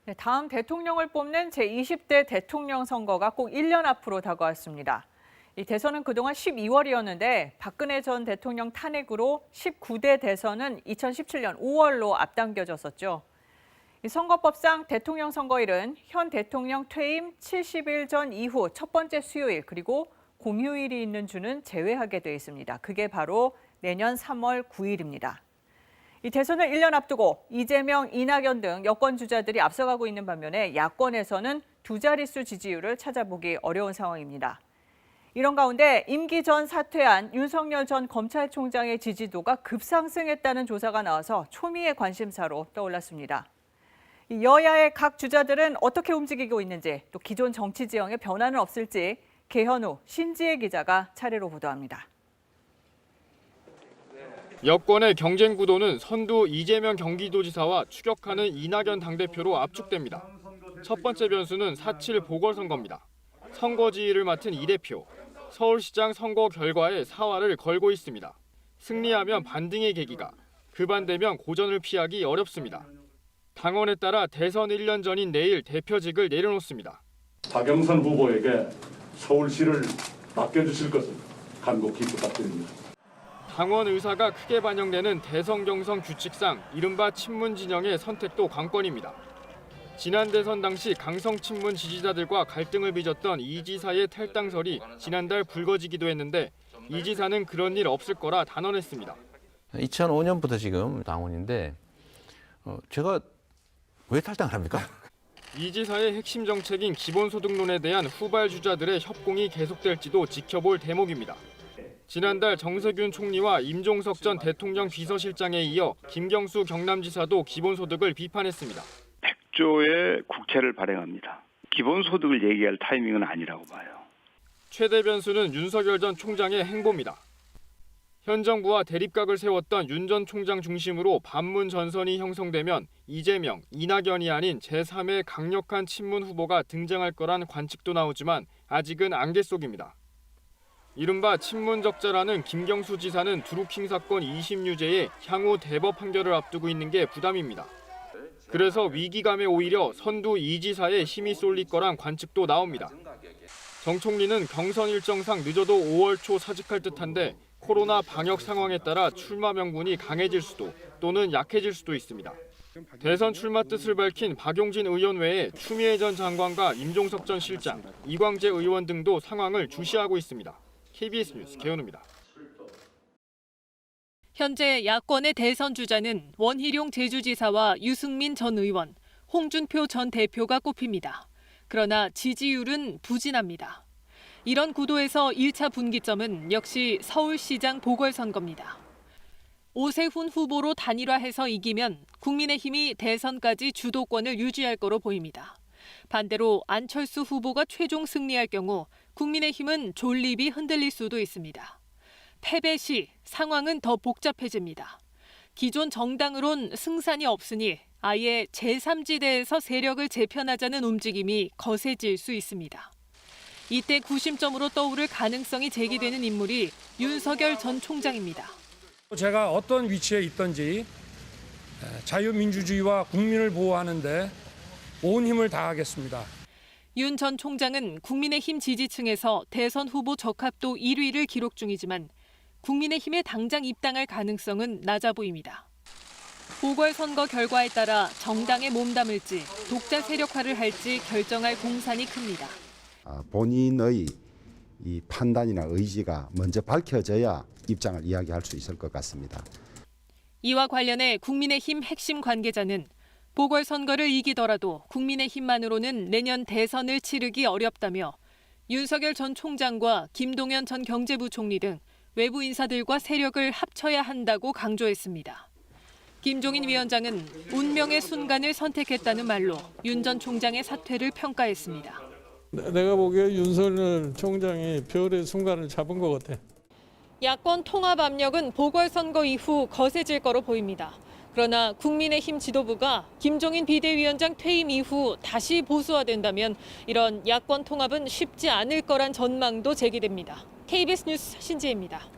네, 다음 대통령을 뽑는 제20대 대통령 선거가 꼭 1년 앞으로 다가왔습니다. 이 대선은 그동안 12월이었는데 박근혜 전 대통령 탄핵으로 19대 대선은 2017년 5월로 앞당겨졌었죠. 이 선거법상 대통령 선거일은 현 대통령 퇴임 70일 전 이후 첫 번째 수요일 그리고 공휴일이 있는 주는 제외하게 돼 있습니다. 그게 바로 내년 3월 9일입니다. 이 대선을 1년 앞두고 이재명, 이낙연 등 여권 주자들이 앞서가고 있는 반면에 야권에서는 두 자릿수 지지율을 찾아보기 어려운 상황입니다. 이런 가운데 임기 전 사퇴한 윤석열 전 검찰총장의 지지도가 급상승했다는 조사가 나와서 초미의 관심사로 떠올랐습니다. 이 여야의 각 주자들은 어떻게 움직이고 있는지, 또 기존 정치 지형에 변화는 없을지 개현우, 신지혜 기자가 차례로 보도합니다. 여권의 경쟁 구도는 선두 이재명 경기도지사와 추격하는 이낙연 당대표로 압축됩니다. 첫 번째 변수는 4.7 보궐선거입니다. 선거 지휘를 맡은 이 대표, 서울시장 선거 결과에 사활을 걸고 있습니다. 승리하면 반등의 계기가, 그 반대면 고전을 피하기 어렵습니다. 당원에 따라 대선 1년 전인 내일 대표직을 내려놓습니다. 박영선 후보에게 서울시를 맡겨주실 것을 간곡히 부탁드립니다. 당원 의사가 크게 반영되는 대선 경선 규칙상 이른바 친문 진영의 선택도 관건입니다. 지난 대선 당시 강성 친문 지지자들과 갈등을 빚었던 이 지사의 탈당설이 지난달 불거지기도 했는데 이 지사는 그런 일 없을 거라 단언했습니다. 2005년부터 지금 당원인데 제가 왜 탈당을 합니까? 이 지사의 핵심 정책인 기본소득론에 대한 후발 주자들의 협공이 계속될지도 지켜볼 대목입니다. 지난달 정세균 총리와 임종석 전 대통령 비서실장에 이어 김경수 경남지사도 기본소득을 비판했습니다. 100조의 국채를 발행합니다. 기본소득을 얘기할 타이밍은 아니라고 봐요. 최대 변수는 윤석열 전 총장의 행보입니다. 현 정부와 대립각을 세웠던 윤 전 총장 중심으로 반문 전선이 형성되면 이재명, 이낙연이 아닌 제3의 강력한 친문 후보가 등장할 거란 관측도 나오지만 아직은 안개 속입니다. 이른바 친문 적자라는 김경수 지사는 드루킹 사건 2심 유죄에 향후 대법 판결을 앞두고 있는 게 부담입니다. 그래서 위기감에 오히려 선두 이 지사에 힘이 쏠릴 거란 관측도 나옵니다. 정 총리는 경선 일정상 늦어도 5월 초 사직할 듯한데 코로나 방역 상황에 따라 출마 명분이 강해질 수도 또는 약해질 수도 있습니다. 대선 출마 뜻을 밝힌 박용진 의원 외에 추미애 전 장관과 임종석 전 실장, 이광재 의원 등도 상황을 주시하고 있습니다. KBS 뉴스 개현우입니다. 현재 야권의 대선 주자는 원희룡 제주지사와 유승민 전 의원, 홍준표 전 대표가 꼽힙니다. 그러나 지지율은 부진합니다. 이런 구도에서 1차 분기점은 역시 서울시장 보궐선거입니다. 오세훈 후보로 단일화해서 이기면 국민의힘이 대선까지 주도권을 유지할 거로 보입니다. 반대로 안철수 후보가 최종 승리할 경우 국민의힘은 존립이 흔들릴 수도 있습니다. 패배 시 상황은 더 복잡해집니다. 기존 정당으론 승산이 없으니 아예 제3지대에서 세력을 재편하자는 움직임이 거세질 수 있습니다. 이때 구심점으로 떠오를 가능성이 제기되는 인물이 윤석열 전 총장입니다. 제가 어떤 위치에 있든지 자유민주주의와 국민을 보호하는 데 온 힘을 다하겠습니다. 윤 전 총장은 국민의힘 지지층에서 대선 후보 적합도 1위를 기록 중이지만 국민의힘에 당장 입당할 가능성은 낮아 보입니다. 보궐선거 결과에 따라 정당에 몸담을지 독자 세력화를 할지 결정할 공산이 큽니다. 본인의 이 판단이나 의지가 먼저 밝혀져야 입장을 이야기할 수 있을 것 같습니다. 이와 관련해 국민의힘 핵심 관계자는 보궐선거를 이기더라도 국민의힘만으로는 내년 대선을 치르기 어렵다며 윤석열 전 총장과 김동연 전 경제부총리 등 외부 인사들과 세력을 합쳐야 한다고 강조했습니다. 김종인 위원장은 운명의 순간을 선택했다는 말로 윤 전 총장의 사퇴를 평가했습니다. 내가 보기에 윤석열 총장이 별의 순간을 잡은 것 같아. 야권 통합 압력은 보궐선거 이후 거세질 거로 보입니다. 그러나 국민의힘 지도부가 김종인 비대위원장 퇴임 이후 다시 보수화된다면 이런 야권 통합은 쉽지 않을 거란 전망도 제기됩니다. KBS 뉴스 신지혜입니다.